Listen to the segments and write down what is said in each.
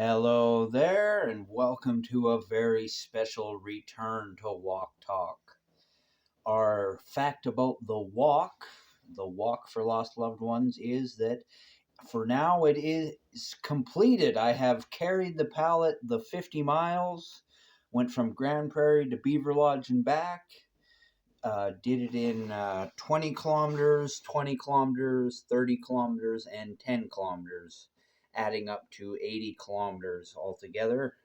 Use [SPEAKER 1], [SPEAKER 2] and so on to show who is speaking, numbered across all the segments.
[SPEAKER 1] Hello there, and welcome to a very special return to Walk Talk. Our fact about the walk for lost loved ones, is that for now it is completed. I have carried the pallet the 50 miles, went from Grand Prairie to Beaver Lodge and back. Did it in 20 kilometers, 20 kilometers, 30 kilometers, and 10 kilometers, adding up to 80 kilometers altogether.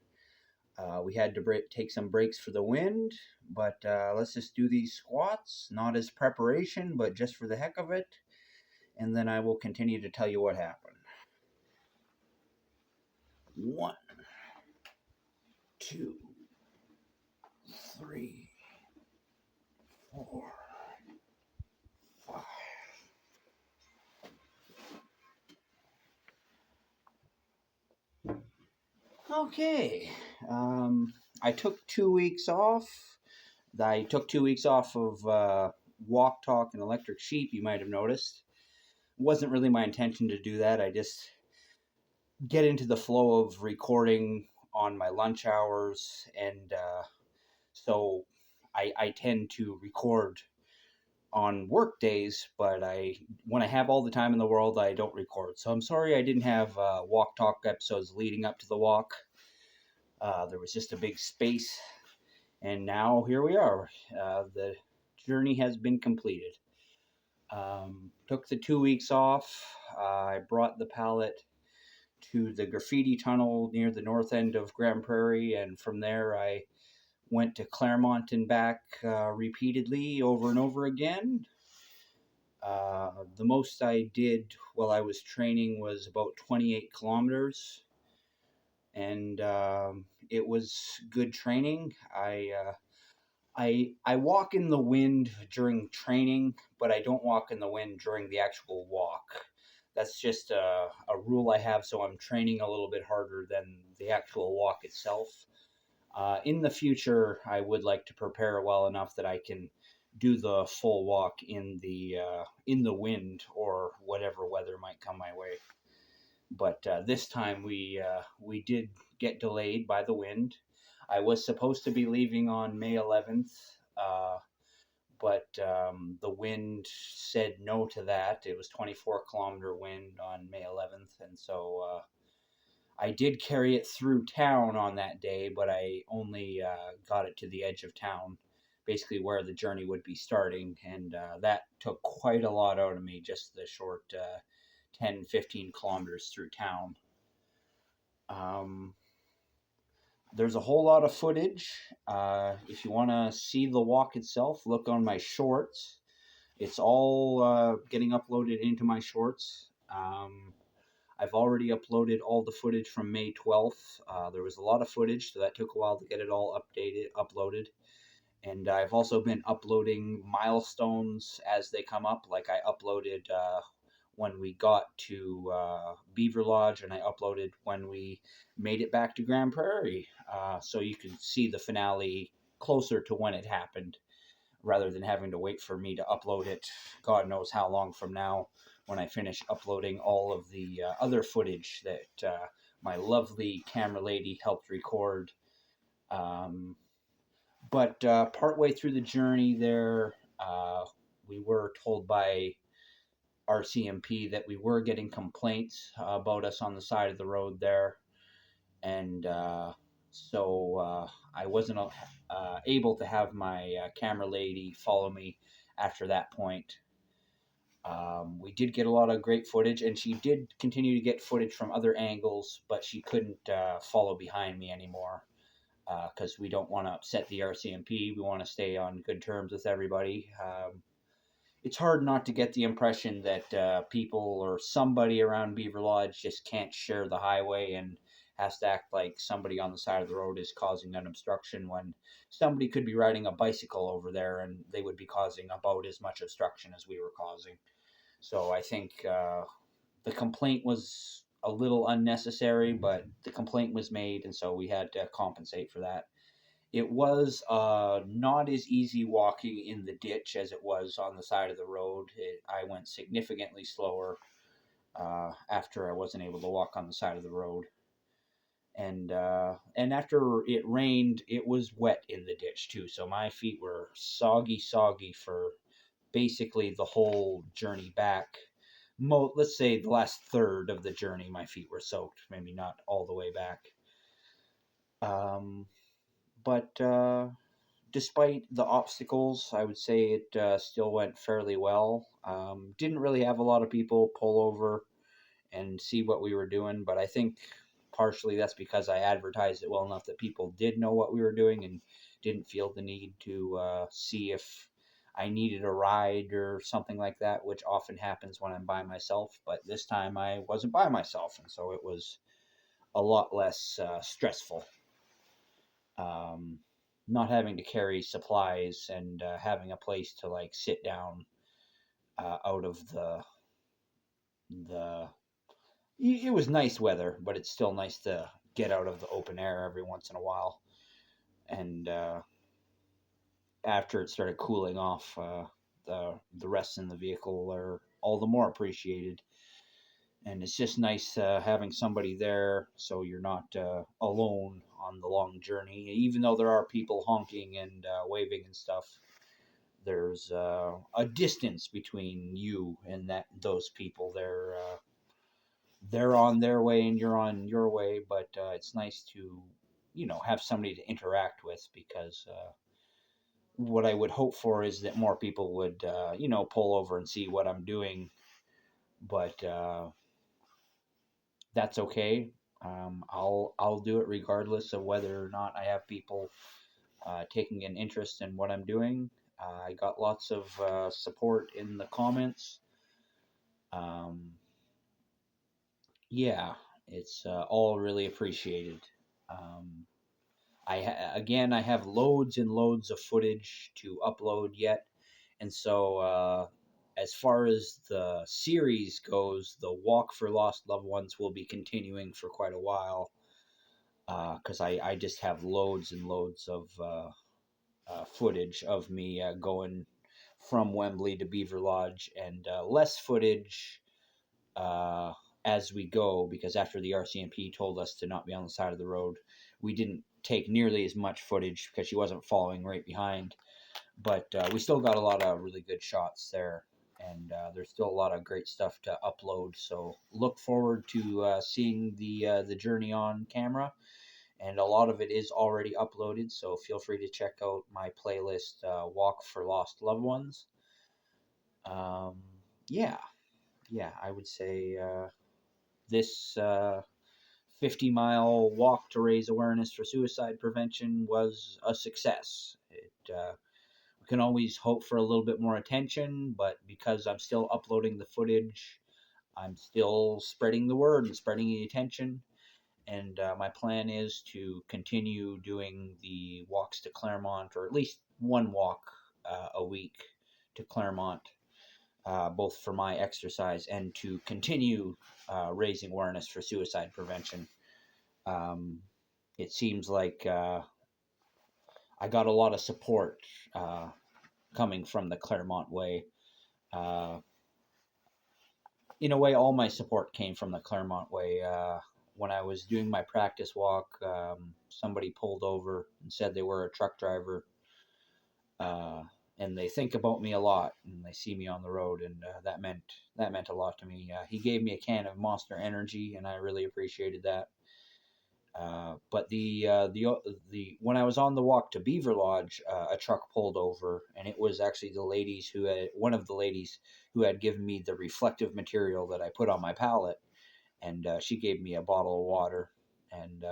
[SPEAKER 1] We had to take some breaks for the wind, but let's just do these squats, not as preparation, but just for the heck of it, and then I will continue to tell you what happened. 1, 2, 3, 4, 5. Okay, I took 2 weeks off. I took 2 weeks off of Walk Talk and Electric Sheep, you might have noticed. It wasn't really my intention to do that. I just get into the flow of recording on my lunch hours, and so I tend to record on work days, but when I have all the time in the world, I don't record. So I'm sorry I didn't have Walk Talk episodes leading up to the walk. There was just a big space, and now here we are. The journey has been completed. Took the 2 weeks off. I brought the pallet to the graffiti tunnel near the north end of Grand Prairie, and from there I went to Claremont and back repeatedly over and over again. The most I did while I was training was about 28 kilometers, and it was good training. I walk in the wind during training, but I don't walk in the wind during the actual walk. That's just a rule I have, so I'm training a little bit harder than the actual walk itself. In the future, I would like to prepare well enough that I can do the full walk in the wind or whatever weather might come my way. But this time we did get delayed by the wind. I was supposed to be leaving on May 11th, but the wind said no to that. It was 24-kilometer wind on May 11th, and so I did carry it through town on that day, but I only got it to the edge of town, basically where the journey would be starting, and that took quite a lot out of me, just the short 10, 15 kilometers through town. There's a whole lot of footage. If you want to see the walk itself, look on my shorts. It's all getting uploaded into my shorts. I've already uploaded all the footage from May 12th. There was a lot of footage, so that took a while to get it all uploaded. And I've also been uploading milestones as they come up. Like I uploaded when we got to Beaver Lodge, and I uploaded when we made it back to Grand Prairie. So you can see the finale closer to when it happened, rather than having to wait for me to upload it God knows how long from now, when I finish uploading all of the other footage that my lovely camera lady helped record. But partway through the journey there, we were told by RCMP that we were getting complaints about us on the side of the road there. And so I wasn't able to have my camera lady follow me after that point. We did get a lot of great footage, and she did continue to get footage from other angles, but she couldn't follow behind me anymore, because we don't want to upset the RCMP. We want to stay on good terms with everybody. It's hard not to get the impression that people or somebody around Beaver Lodge just can't share the highway and has to act like somebody on the side of the road is causing an obstruction, when somebody could be riding a bicycle over there and they would be causing about as much obstruction as we were causing. So I think the complaint was a little unnecessary, but the complaint was made, and so we had to compensate for that. It was not as easy walking in the ditch as it was on the side of the road. I went significantly slower after I wasn't able to walk on the side of the road. And after it rained, it was wet in the ditch too. So my feet were soggy for basically the whole journey back. Let's say the last third of the journey, my feet were soaked. Maybe not all the way back. But despite the obstacles, I would say it still went fairly well. Didn't really have a lot of people pull over and see what we were doing, but I think partially that's because I advertised it well enough that people did know what we were doing and didn't feel the need to see if I needed a ride or something like that, which often happens when I'm by myself. But this time I wasn't by myself, and so it was a lot less stressful. Um, Not having to carry supplies and having a place to like sit down out of the it was nice weather, but it's still nice to get out of the open air every once in a while. And after it started cooling off, the rest in the vehicle are all the more appreciated. And it's just nice having somebody there, so you're not alone on the long journey. Even though there are people honking and waving and stuff, there's a distance between you and those people. They're on their way and you're on your way, but it's nice to, have somebody to interact with, because what I would hope for is that more people would, pull over and see what I'm doing, but that's okay. I'll do it regardless of whether or not I have people taking an interest in what I'm doing. I got lots of support in the comments. Um, yeah, it's all really appreciated. Um, I have loads and loads of footage to upload yet, and so as far as the series goes, the Walk for Lost Loved Ones will be continuing for quite a while, because I just have loads and loads of footage of me going from Wembley to Beaver Lodge, and less footage uh, as we go, because after the RCMP told us to not be on the side of the road, we didn't take nearly as much footage because she wasn't following right behind. But we still got a lot of really good shots there, and there's still a lot of great stuff to upload. So look forward to seeing the journey on camera, and a lot of it is already uploaded. So feel free to check out my playlist, "Walk for Lost Loved Ones." Um, yeah, yeah, I would say this 50-mile walk to raise awareness for suicide prevention was a success. We can always hope for a little bit more attention, but because I'm still uploading the footage, I'm still spreading the word and spreading the attention. And my plan is to continue doing the walks to Claremont, or at least one walk a week to Claremont, both for my exercise and to continue raising awareness for suicide prevention. Um, it seems like I got a lot of support coming from the Claremont way. Uh, in a way, all my support came from the Claremont way. When I was doing my practice walk, somebody pulled over and said they were a truck driver, uh, and they think about me a lot, and they see me on the road, and that meant a lot to me. He gave me a can of Monster Energy, and I really appreciated that. But the when I was on the walk to Beaver Lodge, a truck pulled over, and it was actually one of the ladies who had given me the reflective material that I put on my pallet, and she gave me a bottle of water, and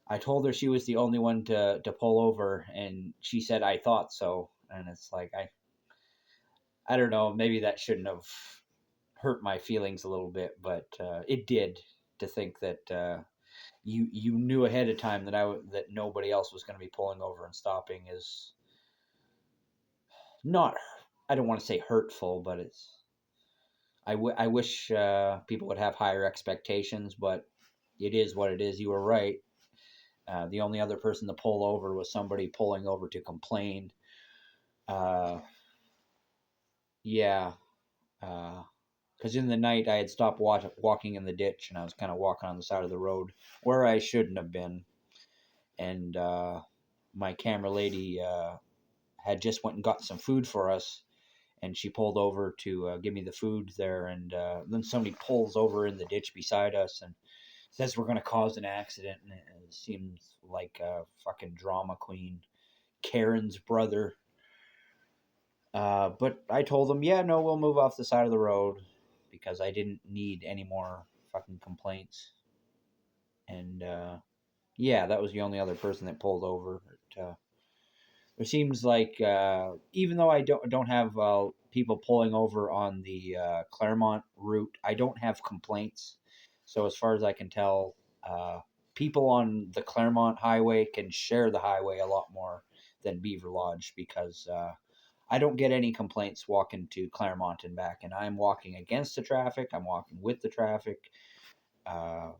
[SPEAKER 1] I told her she was the only one to pull over, and she said I thought so, and it's like I don't know, maybe that shouldn't have hurt my feelings a little bit, but it did, to think that. You knew ahead of time that nobody else was going to be pulling over and stopping is not, I don't want to say hurtful, but I wish people would have higher expectations, but it is what it is. You were right. The only other person to pull over was somebody pulling over to complain. Uh, yeah. Uh, because in the night I had stopped walking in the ditch, and I was kind of walking on the side of the road where I shouldn't have been. And my camera lady had just went and got some food for us, and she pulled over to give me the food there. And then somebody pulls over in the ditch beside us and says we're going to cause an accident. And it seems like a fucking drama queen, Karen's brother. But I told them, yeah, no, we'll move off the side of the road because I didn't need any more fucking complaints. And yeah, that was the only other person that pulled over. It seems like even though I don't have people pulling over on the Claremont route, I don't have complaints. So as far as I can tell, people on the Claremont Highway can share the highway a lot more than Beaver Lodge, because I don't get any complaints walking to Claremont and back, and I'm walking against the traffic. I'm walking with the traffic. Uh,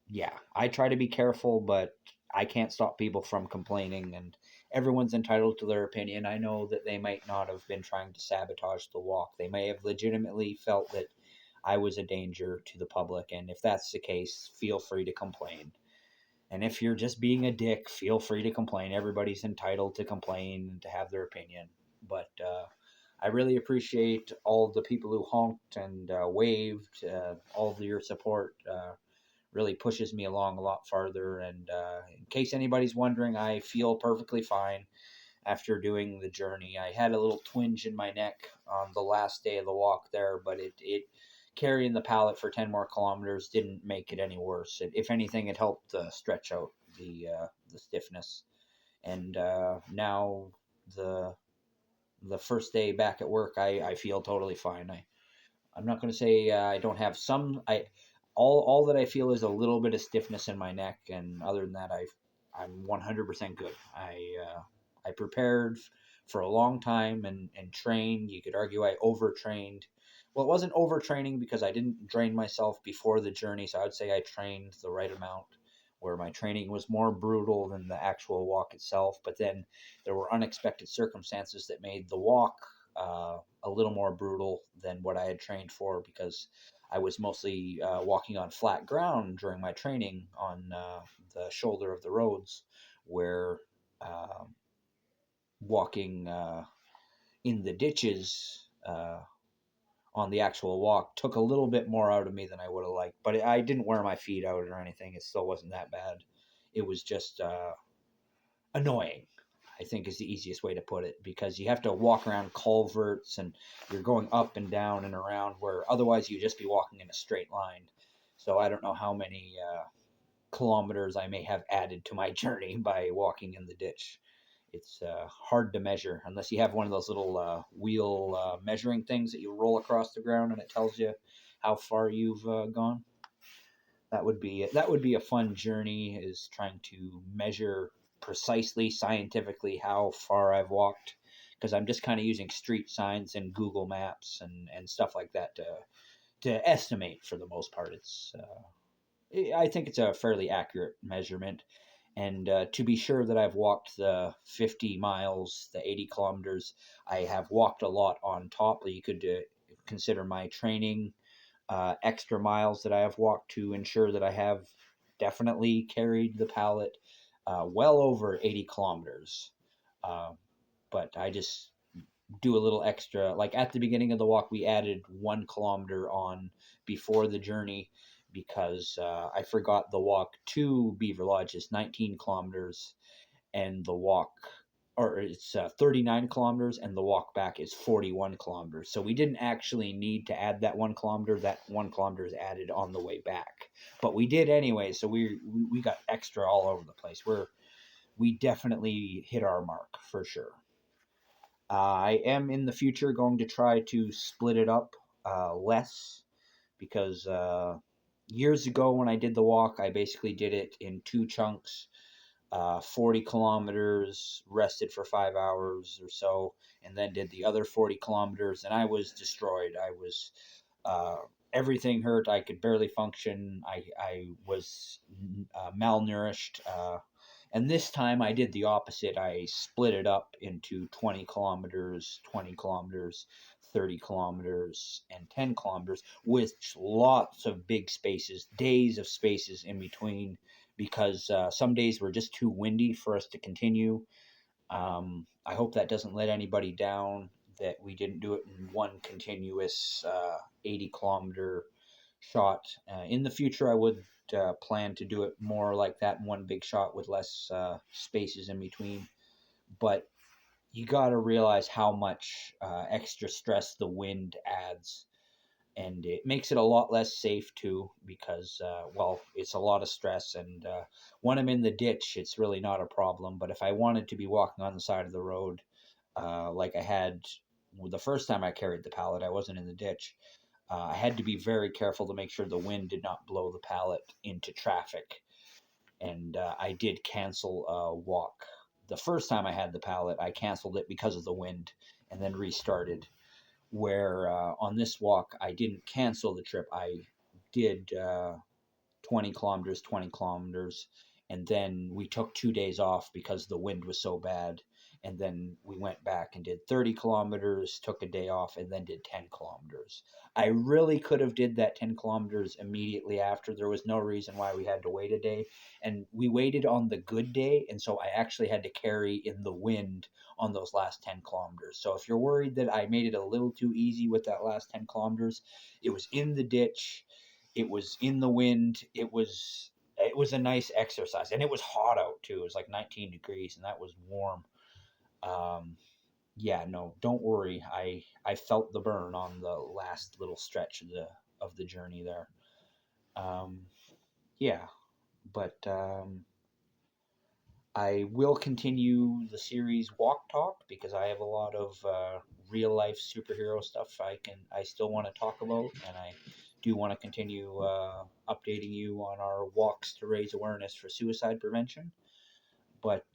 [SPEAKER 1] yeah, I try to be careful, but I can't stop people from complaining, and everyone's entitled to their opinion. I know that they might not have been trying to sabotage the walk. They may have legitimately felt that I was a danger to the public, and if that's the case, feel free to complain. And if you're just being a dick, feel free to complain. Everybody's entitled to complain and to have their opinion. But I really appreciate all the people who honked and waved, all of your support. Really pushes me along a lot farther. And in case anybody's wondering, I feel perfectly fine after doing the journey. I had a little twinge in my neck on the last day of the walk there, but it carrying the pallet for 10 more kilometers didn't make it any worse. If anything, it helped stretch out the stiffness. And now the the first day back at work, I feel totally fine. I'm not going to say I don't have some. All that I feel is a little bit of stiffness in my neck, and other than that, I'm 100% good. I prepared for a long time and trained. You could argue I overtrained. Well, it wasn't overtraining because I didn't drain myself before the journey, so I would say I trained the right amount. Where my training was more brutal than the actual walk itself, but then there were unexpected circumstances that made the walk a little more brutal than what I had trained for, because I was mostly walking on flat ground during my training on the shoulder of the roads, where uh, walking in the ditches on the actual walk took a little bit more out of me than I would have liked. But I didn't wear my feet out or anything. It still wasn't that bad. It was just annoying, I think, is the easiest way to put it, because you have to walk around culverts and you're going up and down and around, where otherwise you just be walking in a straight line. So I don't know how many kilometers I may have added to my journey by walking in the ditch. It's hard to measure unless you have one of those little wheel measuring things that you roll across the ground and it tells you how far you've gone. That would be a fun journey, is trying to measure precisely scientifically how far I've walked, because I'm just kind of using street signs and Google Maps and stuff like that to estimate. For the most part, I think it's a fairly accurate measurement. And to be sure that I've walked the 50 miles, the 80 kilometers, I have walked a lot on top. You could consider my training extra miles that I have walked to ensure that I have definitely carried the pallet well over 80 kilometers. Uh, but I just do a little extra. Like at the beginning of the walk, we added 1 kilometer on before the journey, because I forgot the walk to Beaver Lodge is 19 kilometers, and the walk, or it's 39 kilometers, and the walk back is 41 kilometers. So we didn't actually need to add that 1 kilometer. That 1 kilometer is added on the way back, but we did anyway. So we got extra all over the place. We definitely hit our mark for sure. I am in the future going to try to split it up less, because years ago when I did the walk, I basically did it in two chunks. 40 kilometers, rested for 5 hours or so, and then did the other 40 kilometers, and I was destroyed. I was, everything hurt. I could barely function. I was malnourished. And this time I did the opposite. I split it up into 20 kilometers, 20 kilometers, 30 kilometers and 10 kilometers with lots of big spaces, days of spaces in between, because some days were just too windy for us to continue. I hope that doesn't let anybody down, that we didn't do it in one continuous 80-kilometer shot. In the future, I would plan to do it more like that in one big shot with less spaces in between. But you got to realize how much extra stress the wind adds. And it makes it a lot less safe too, because, well, it's a lot of stress. And when I'm in the ditch, it's really not a problem. But if I wanted to be walking on the side of the road, like I had the first time I carried the pallet, I wasn't in the ditch. I had to be very careful to make sure the wind did not blow the pallet into traffic. And I did cancel a walk. The first time I had the pallet, I canceled it because of the wind and then restarted. Where on this walk, I didn't cancel the trip. I did 20 kilometers, and then we took 2 days off because the wind was so bad. And then we went back and did 30 kilometers, took a day off, and then did 10 kilometers. I really could have did that 10 kilometers immediately after. There was no reason why we had to wait a day. And we waited on the good day, and so I actually had to carry in the wind on those last 10 kilometers. So if you're worried that I made it a little too easy with that last 10 kilometers, it was in the ditch. It was in the wind. It was a nice exercise, and it was hot out too. It was like 19 degrees, and that was warm. Um, yeah, no, don't worry. I felt the burn on the last little stretch of the journey there. Um, yeah, but I will continue the series Walk Talk, because I have a lot of real life superhero stuff I still want to talk about, and I do want to continue updating you on our walks to raise awareness for suicide prevention. But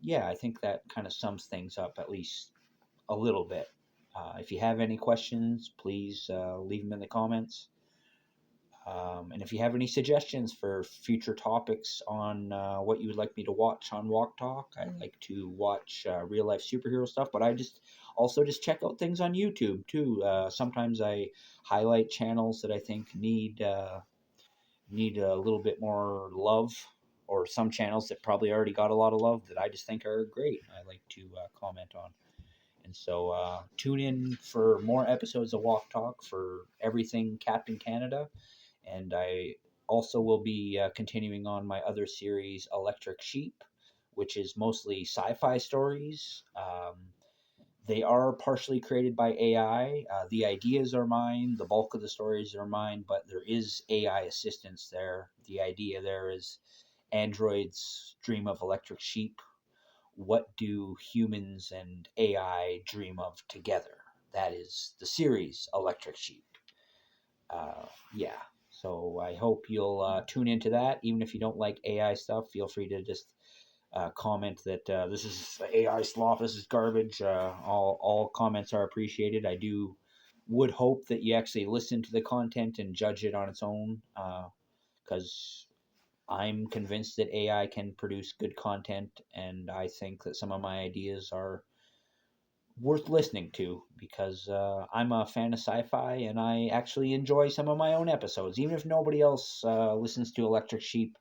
[SPEAKER 1] yeah, I think that kind of sums things up, at least a little bit. If you have any questions, please leave them in the comments. And if you have any suggestions for future topics on what you would like me to watch on Walk Talk, I'd like to watch real life superhero stuff, but I just check out things on YouTube too. Sometimes I highlight channels that I think need a little bit more love, or some channels that probably already got a lot of love that I just think are great. I like to comment on. And so tune in for more episodes of Walk Talk for everything Captain Canada. And I also will be continuing on my other series, Electric Sheep, which is mostly sci-fi stories. They are partially created by AI. The ideas are mine. The bulk of the stories are mine, but there is AI assistance there. The idea there is androids dream of electric sheep. What do humans and AI dream of together? That is the series Electric Sheep. Yeah. So I hope you'll tune into that. Even if you don't like AI stuff, feel free to just comment that this is AI slop, this is garbage. All comments are appreciated. Would hope that you actually listen to the content and judge it on its own, because I'm convinced that AI can produce good content, and I think that some of my ideas are worth listening to, because I'm a fan of sci-fi and I actually enjoy some of my own episodes. Even if nobody else listens to Electric Sheep,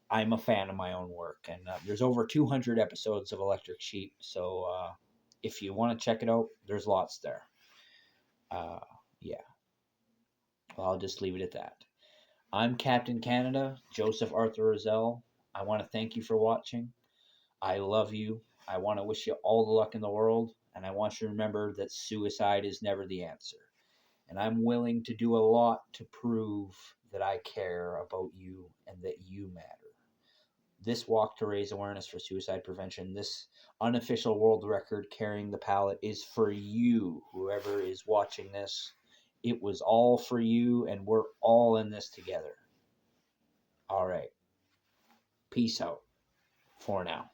[SPEAKER 1] I'm a fan of my own work. And there's over 200 episodes of Electric Sheep, so if you want to check it out, there's lots there. Uh, yeah, well, I'll just leave it at that. I'm Captain Canada, Joseph Arthur Roszell. I want to thank you for watching. I love you. I want to wish you all the luck in the world, and I want you to remember that suicide is never the answer. And I'm willing to do a lot to prove that I care about you and that you matter. This walk to raise awareness for suicide prevention, this unofficial world record carrying the pallet, is for you, whoever is watching this. It was all for you, and we're all in this together. All right. Peace out for now.